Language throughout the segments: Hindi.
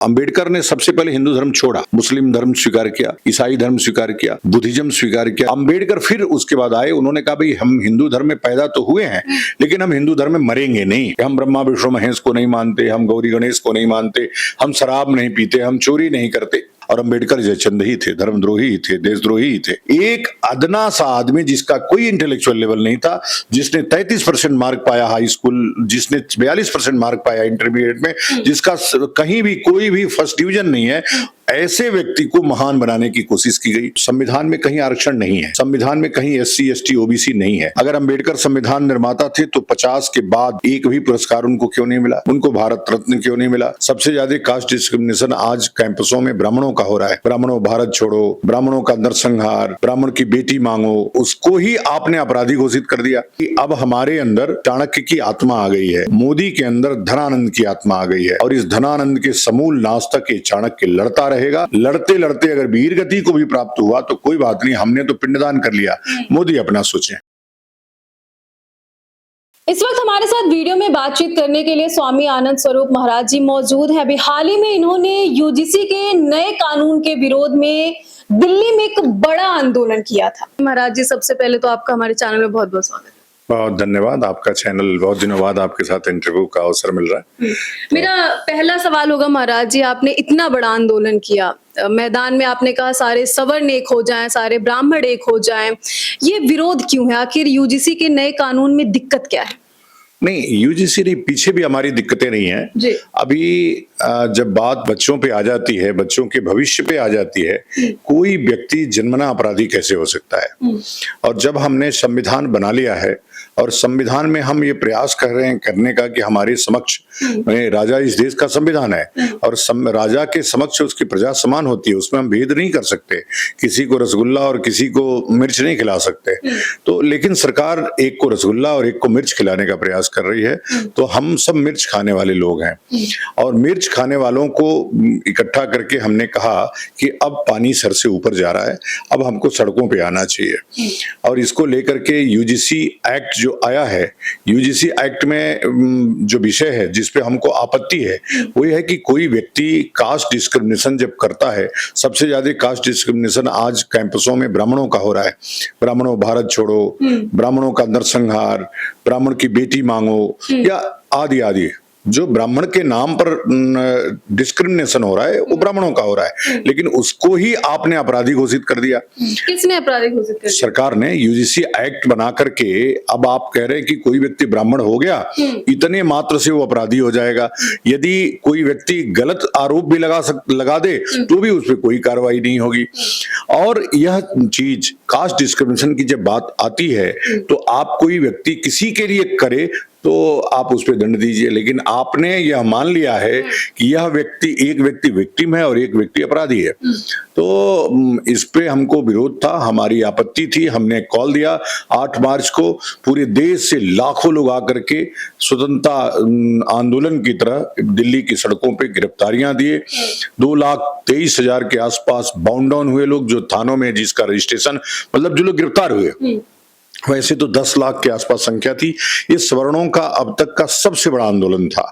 अंबेडकर ने सबसे पहले हिंदू धर्म छोड़ा, मुस्लिम धर्म स्वीकार किया, ईसाई धर्म स्वीकार किया, बुद्धिज्म स्वीकार किया। अंबेडकर फिर उसके बाद आए, उन्होंने कहा भाई हम हिंदू धर्म में पैदा तो हुए हैं लेकिन हम हिंदू धर्म में मरेंगे नहीं। हम ब्रह्मा विष्णु महेश को नहीं मानते, हम गौरी गणेश को नहीं मानते, हम शराब नहीं पीते, हम चोरी नहीं करते। और अंबेडकर जयचंद ही थे, धर्मद्रोही ही थे, देशद्रोही ही थे। एक अदना सा आदमी जिसका कोई इंटेलेक्चुअल लेवल नहीं था, जिसने 33% मार्क पाया हाई स्कूल, जिसने 42% मार्क पाया इंटरमीडिएट में, जिसका कहीं भी कोई भी फर्स्ट डिवीजन नहीं है, ऐसे व्यक्ति को महान बनाने की कोशिश की गई। संविधान में कहीं आरक्षण नहीं है, संविधान में कहीं SC ST OBC नहीं है। अगर अंबेडकर संविधान निर्माता थे तो 50 के बाद एक भी पुरस्कार उनको क्यों नहीं मिला, उनको भारत रत्न क्यों नहीं मिला? सबसे ज्यादा कास्ट डिस्क्रिमिनेशन आज कैंपसों में ब्राह्मणों का हो रहा है। ब्राह्मणों भारत छोड़ो, ब्राह्मणों का नरसंहार, ब्राह्मण की बेटी मांगो, उसको ही आपने अपराधी घोषित कर दिया। कि अब हमारे अंदर चाणक्य की आत्मा आ गई है, मोदी के अंदर धनानंद की आत्मा आ गई है, और इस धनानंद के समूल नाश तक ये चाणक्य लड़ता रहेगा। लड़ते लड़ते अगर वीर गति को भी प्राप्त हुआ तो कोई बात नहीं, हमने तो पिंडदान कर लिया, मोदी अपना सोचें। इस वक्त हमारे साथ वीडियो में बातचीत करने के लिए स्वामी आनंद स्वरूप महाराज जी मौजूद हैं। अभी हाल ही में इन्होंने UGC के नए कानून के विरोध में दिल्ली में एक बड़ा आंदोलन किया था। महाराज जी, सबसे पहले तो आपका हमारे चैनल में बहुत बहुत स्वागत है। बहुत धन्यवाद, आपका चैनल, बहुत दिनों बाद आपके साथ इंटरव्यू का अवसर मिल रहा है। मेरा पहला सवाल होगा महाराज जी, आपने इतना बड़ा आंदोलन किया, मैदान में आपने कहा सारे सवर्ण एक हो जाएं, सारे ब्राह्मण एक हो जाएं, ये विरोध क्यों है? आखिर UGC के नए कानून में दिक्कत क्या है? नहीं, UGC नहीं, पीछे भी हमारी दिक्कतें नहीं है जी। अभी जब बात बच्चों पे आ जाती है, बच्चों के भविष्य पे आ जाती है, कोई व्यक्ति जन्मना अपराधी कैसे हो सकता है? और जब हमने संविधान बना लिया है और संविधान में हम ये प्रयास कर रहे हैं करने का कि हमारे समक्ष राजा इस देश का संविधान है और राजा के समक्ष उसकी प्रजा समान होती है, उसमें हम भेद नहीं कर सकते, किसी को रसगुल्ला और किसी को मिर्च नहीं खिला सकते। तो लेकिन सरकार एक को रसगुल्ला और एक को मिर्च खिलाने का प्रयास कर रही है। तो हम सब मिर्च खाने वाले लोग हैं और मिर्च खाने वालों को इकट्ठा करके हमने कहा कि अब पानी सर से ऊपर जा रहा है, अब हमको सड़कों पे आना चाहिए। और इसको लेकर के UGC एक्ट जो आया है, UGC एक्ट में जो विषय है जिस पे हमको आपत्ति है वो ये है कि कोई व्यक्ति कास्ट डिस्क्रिमिनेशन जब करता है, सबसे ज्यादा कास्ट डिस्क्रिमिनेशन आज कैंपसों में ब्राह्मणों का हो रहा है। ब्राह्मणों भारत छोड़ो, ब्राह्मणों का नरसंहार, ब्राह्मण की बेटी मांगो, या आदि आदि जो ब्राह्मण के नाम पर डिस्क्रिमिनेशन हो रहा है वो ब्राह्मणों का हो रहा है, लेकिन उसको ही आपने अपराधी घोषित कर दिया। किसने अपराधी घोषित कर दिया? सरकार ने UGC एक्ट बना करके। अब आप कह रहे हैं कि कोई व्यक्ति ब्राह्मण हो गया, इतने मात्र से वो अपराधी हो जाएगा। यदि कोई व्यक्ति गलत आरोप भी लगा दे तो भी उस पर कोई कार्रवाई नहीं होगी। और यह चीज कास्ट डिस्क्रिमिनेशन की जब बात आती है तो आप कोई व्यक्ति किसी के लिए करे तो आप उस पर दंड दीजिए, लेकिन आपने यह मान लिया है कि यह व्यक्ति, एक व्यक्ति विक्टिम है और एक व्यक्ति अपराधी है। तो इस पे हमको विरोध था, हमारी आपत्ति थी। हमने कॉल दिया 8 मार्च को, पूरे देश से लाखों लोग आकर के स्वतंत्रता आंदोलन की तरह दिल्ली की सड़कों पे गिरफ्तारियां दिए। 2,23,000 के आसपास बाउंड डाउन हुए लोग, जो थानों में जिसका रजिस्ट्रेशन, मतलब जो लोग गिरफ्तार हुए। वैसे तो 10 लाख के आसपास संख्या थी। ये सवर्णों का अब तक का सबसे बड़ा आंदोलन था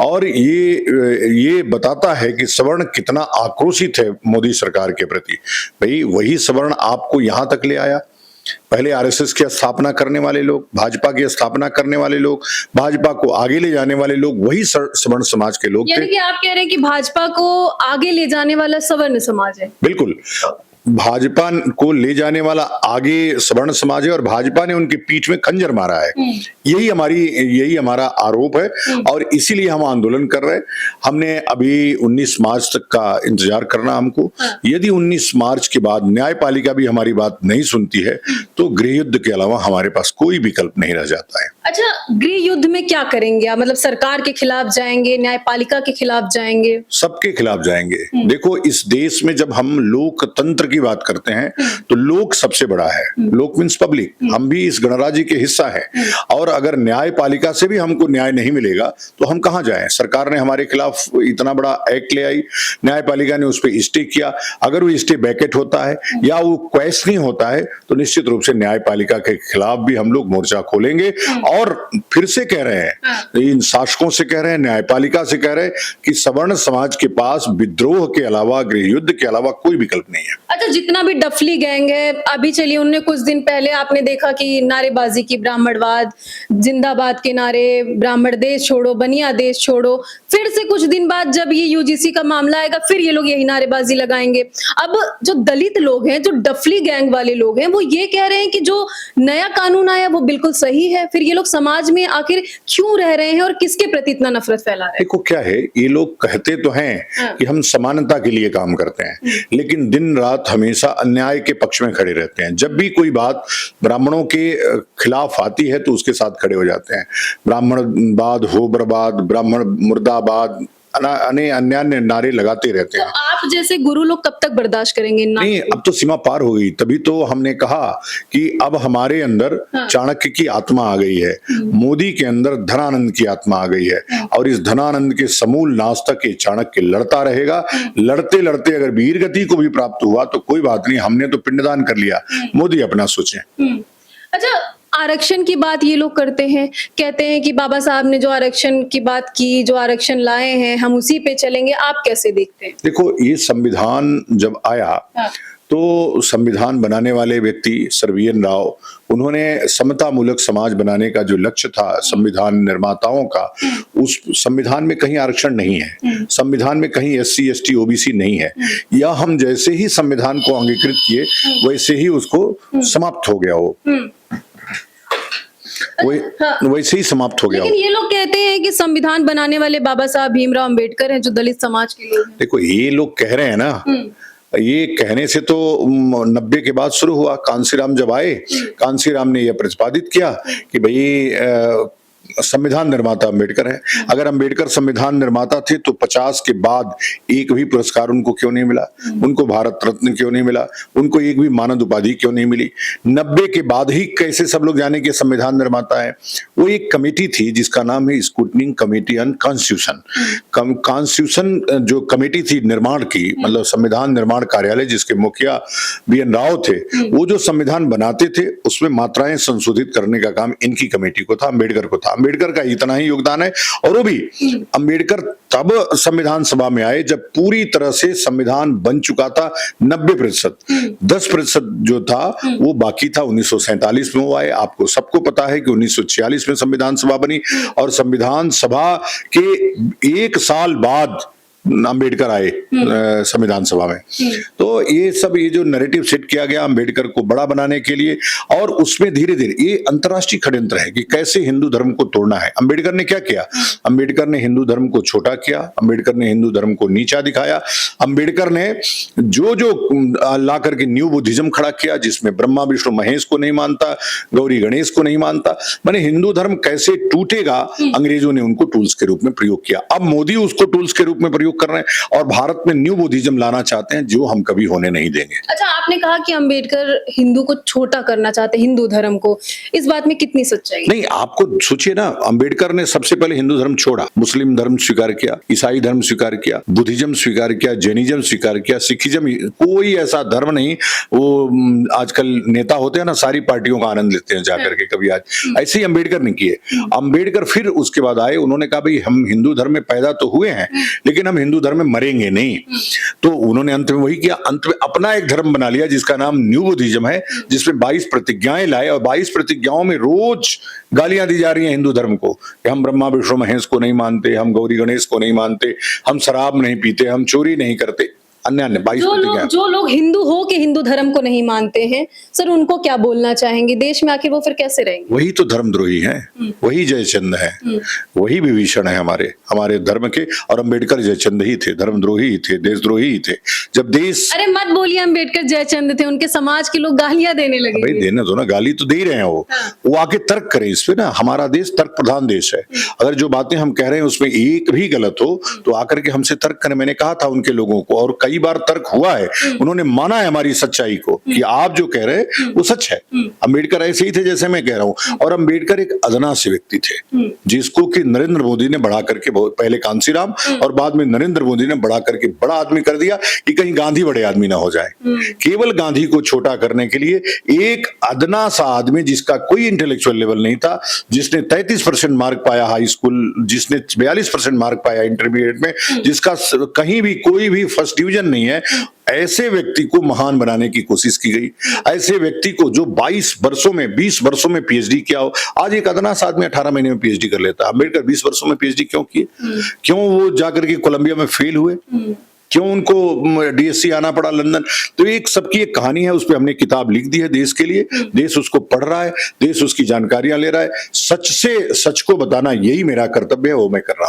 और ये बताता है कि सवर्ण कितना आक्रोशित है मोदी सरकार के प्रति। भाई वही सवर्ण आपको यहां तक ले आया। पहले RSS की स्थापना करने वाले लोग, भाजपा की स्थापना करने वाले लोग, भाजपा को आगे ले जाने वाले लोग वही सवर्ण समाज के लोग थे। यानी कि आप कह रहे हैं कि भाजपा को आगे ले जाने वाला सवर्ण समाज है? बिल्कुल, भाजपा को ले जाने वाला आगे सवर्ण समाज है और भाजपा ने उनके पीठ में खंजर मारा है। यही हमारा आरोप है और इसीलिए हम आंदोलन कर रहे हैं। हमने अभी 19 मार्च तक का इंतजार करना हमको। यदि 19 मार्च के बाद न्यायपालिका भी हमारी बात नहीं सुनती है तो गृह युद्ध के अलावा हमारे पास कोई विकल्प नहीं रह जाता है। अच्छा, गृह युद्ध में क्या करेंगे आप? मतलब सरकार के खिलाफ जाएंगे, न्यायपालिका के खिलाफ जाएंगे? सबके खिलाफ जाएंगे। देखो, इस देश में जब हम लोकतंत्र की की बात करते हैं तो लोक सबसे बड़ा है। लोक मीन्स पब्लिक, हम भी इस गणराज्य के हिस्सा है। और अगर न्यायपालिका से भी हमको न्याय नहीं मिलेगा तो हम कहां जाएं? सरकार ने हमारे खिलाफ इतना बड़ा एक्ट ले आई, न्यायपालिका ने उस पर स्टे किया। अगर वो स्टे वैकेट होता है या वो क्वेश नहीं होता है तो निश्चित रूप से न्यायपालिका के खिलाफ भी हम लोग मोर्चा खोलेंगे। और फिर से कह रहे हैं, इन शासकों से कह रहे हैं, न्यायपालिका से कह रहे हैं कि सवर्ण समाज के पास विद्रोह के अलावा, गृह युद्ध के अलावा कोई विकल्प नहीं है। अच्छा, जितना भी डफली गैंग है, अभी चलिए उनने कुछ दिन पहले आपने देखा कि नारेबाजी की, ब्राह्मणवाद जिंदाबाद के नारे, ब्राह्मण देश छोड़ो, बनिया देश छोड़ो। फिर से कुछ दिन बाद जब ये यूजीसी का मामला आएगा फिर ये लोग यही नारेबाजी लगाएंगे। अब जो दलित लोग हैं, जो डफली गैंग वाले लोग हैं, वो ये कह रहे हैं कि जो नया कानून आया वो बिल्कुल सही है। फिर ये लोग समाज में आखिर क्यों रह रहे हैं और किसके प्रति इतना नफरत फैला रहे हैं? देखो क्या है, ये लोग कहते तो हैं कि हम समानता के लिए काम करते हैं, लेकिन दिन रात हमेशा अन्याय के पक्ष में खड़े रहते हैं। जब भी कोई बात ब्राह्मणों के खिलाफ आती है तो उसके साथ खड़े हो जाते हैं। ब्राह्मणवाद हो बर्बाद, ब्राह्मण मुर्दाबाद, अन्य नारे लगाते रहते हैं। तो आप जैसे गुरु लोग कब तक बर्दाश्त करेंगे? नहीं, अब तो सीमा पार हो गई। तभी तो हमने कहा कि अब हमारे अंदर चाणक्य की आत्मा आ गई है, मोदी के अंदर धनानंद की आत्मा आ गई है। और इस धनानंद के समूल नाश तक ये चाणक्य लड़ता रहेगा। लड़ते लड़ते अगर वीर गति को भी प्राप्त हुआ तो कोई बात नहीं, हमने तो पिंडदान कर लिया, मोदी अपना सोचें। अच्छा, आरक्षण की बात ये लोग करते हैं, कहते हैं कि बाबा साहब ने जो आरक्षण की बात की, जो आरक्षण लाए हैं, हम उसी पे चलेंगे। आप कैसे देखते हैं? देखो, ये संविधान जब आया तो संविधान बनाने वाले व्यक्ति सर वी.एन. राव, उन्होंने समता मूलक समाज बनाने का जो लक्ष्य था संविधान निर्माताओं का, उस संविधान में कहीं आरक्षण नहीं है, संविधान में कहीं SC ST OBC नहीं है। या हम जैसे ही संविधान को अंगीकृत किए वैसे ही उसको समाप्त हो गया हो, वैसे ही समाप्त हो गया। लेकिन ये लोग कहते हैं कि संविधान बनाने वाले बाबा साहब भीमराव अंबेडकर हैं, जो दलित समाज के लोग हैं। देखो, ये लोग कह रहे हैं ना, ये कहने से तो 90 के बाद शुरू हुआ। कांसीराम जब आए, कांसीराम ने यह प्रतिपादित किया कि भाई संविधान निर्माता अंबेडकर है। अगर अंबेडकर संविधान निर्माता थे तो 50 के बाद एक भी पुरस्कार उनको क्यों नहीं मिला, उनको भारत रत्न क्यों नहीं मिला, उनको एक भी मानद उपाधि क्यों नहीं मिली? 90 के बाद ही कैसे सब लोग जाने के संविधान निर्माता है? वो एक कमेटी थी जिसका नाम है स्क्रूटनिंग कमेटी ऑन कॉन्स्टिट्यूशन। कॉन्स्टिट्यूशन जो कमेटी थी निर्माण की, मतलब संविधान निर्माण कार्यालय, जिसके मुखिया वी.एन. राव थे, वो जो संविधान बनाते थे उसमें मात्राएं संशोधित करने का काम इनकी कमेटी को था, अंबेडकर को था। अंबेडकर का इतना ही योगदान है। और वो भी अंबेडकर तब संविधान सभा में आए जब पूरी तरह से संविधान बन चुका था 90%, 10% जो था वो बाकी था। 1947 में वो आए। आपको सबको पता है कि 1946 में संविधान सभा बनी और संविधान सभा के 1 साल बाद अंबेडकर आए संविधान सभा में। तो ये सब, ये जो नैरेटिव सेट किया गया अंबेडकर को बड़ा बनाने के लिए, और उसमें धीरे धीरे ये अंतर्राष्ट्रीय षड्यंत्र है कि कैसे हिंदू धर्म को तोड़ना है। अंबेडकर ने क्या किया? अंबेडकर ने हिंदू धर्म को छोटा किया, अंबेडकर ने हिंदू धर्म को नीचा दिखाया। अंबेडकर ने जो ला करके न्यू बुद्धिज्म खड़ा किया, जिसमें ब्रह्मा विष्णु महेश को नहीं मानता, गौरी गणेश को नहीं मानता। माने हिंदू धर्म कैसे टूटेगा, अंग्रेजों ने उनको टूल्स के रूप में प्रयोग किया। अब मोदी उसको टूल्स के रूप में प्रयोग कर रहे हैं और भारत में न्यू बुद्धिज्म लाना चाहते हैं, जो हम कभी होने नहीं देंगे। अच्छा, आपने कहा कि अंबेडकर हिंदू को छोटा करना चाहते हैं, हिंदू धर्म को। इस बात में कितनी सच्चाई? नहीं, आपको सोचिए ना, अंबेडकर ने सबसे पहले हिंदू धर्म छोड़ा, मुस्लिम धर्म स्वीकार किया, ईसाई धर्म स्वीकार किया, बुद्धिज्म स्वीकार किया, जैनिज्म स्वीकार किया, सिखिज्म। कोई ऐसा धर्म नहीं, वो आजकल नेता होते हैं ना, सारी पार्टियों का आनंद लेते हैं जाकर के, कभी आज ऐसे ही अंबेडकर ने किए। अंबेडकर फिर उसके बाद आए, उन्होंने कहा भाई हम हिंदू धर्म में पैदा तो हुए हैं लेकिन हम हिंदू धर्म में मरेंगे नहीं। तो उन्होंने अंत में वही किया, अंत में अपना एक धर्म बना लिया जिसका नाम न्यू बुद्धिज्म है, जिसमें 22 प्रतिज्ञाएं लाए और 22 प्रतिज्ञाओं में रोज गालियां दी जा रही हैं हिंदू धर्म को कि हम ब्रह्मा विष्णु महेश को नहीं मानते, हम गौरी गणेश को नहीं मानते, हम शराब नहीं पीते, हम चोरी नहीं करते। अन्य 22 जो लोग हिंदू हो के हिंदू धर्म को नहीं मानते हैं, सर उनको क्या बोलना चाहेंगे? देश में आखिर वो फिर कैसे रहेंगे? वही तो धर्मद्रोही हैं, वही जयचंद है, वही विभीषण है हमारे धर्म के। और अंबेडकर जयचंद ही थे, धर्मद्रोही ही थे, देशद्रोही ही थे। जब देश, अरे मत बोलिए अंबेडकर जयचंद थे, उनके समाज के लोग गालियां देने लगे। भाई देने दो ना, गाली तो दे ही रहे हैं वो आके तर्क करें इस पे ना। हमारा देश तर्क प्रधान देश है। अगर जो बातें हम कह रहे हैं उसमें एक भी गलत हो तो आकर के हमसे तर्क करें। मैंने कहा था उनके लोगों को, और कई कई बार तर्क हुआ है, उन्होंने माना है हमारी सच्चाई को कि आप जो कह रहे हैं वो सच है। अंबेडकर ऐसे ही थे जैसे मैं कह रहा हूं, और अंबेडकर एक अदना से व्यक्ति थे जिसको कि नरेंद्र मोदी ने बढ़ा करके, बहुत पहले कांसीराम और बाद में नरेंद्र मोदी ने बढ़ा करके बड़ा आदमी कर दिया कि कहीं गांधी बड़े आदमी ना हो जाए। केवल गांधी को छोटा करने के लिए एक अदना सा आदमी जिसका कोई इंटेलेक्चुअल लेवल नहीं था, जिसने 33% मार्क पाया हाई स्कूल, जिसने 42% मार्क पाया इंटरमीडिएट में, जिसका कहीं भी कोई भी फर्स्ट डिवीजन नहीं है, ऐसे व्यक्ति को महान बनाने की कोशिश की गई। ऐसे व्यक्ति को जो 22 वर्षों में 20 वर्षों में पीएचडी किया हो, आज एक अदना सा आदमी 18 महीने में पीएचडी कर लेता है। अंबेडकर 20 वर्षों में पीएचडी क्यों किए? क्यों वो जाकर के कोलंबिया में फेल हुए? क्यों उनको डीएससी आना पड़ा लंदन? तो एक सबकी एक कहानी है, उस पर हमने किताब लिख दी है देश के लिए। देश उसको पढ़ रहा है, देश उसकी जानकारियां ले रहा है। सच से सच को बताना यही मेरा कर्तव्य है, वो मैं कर रहा हूं।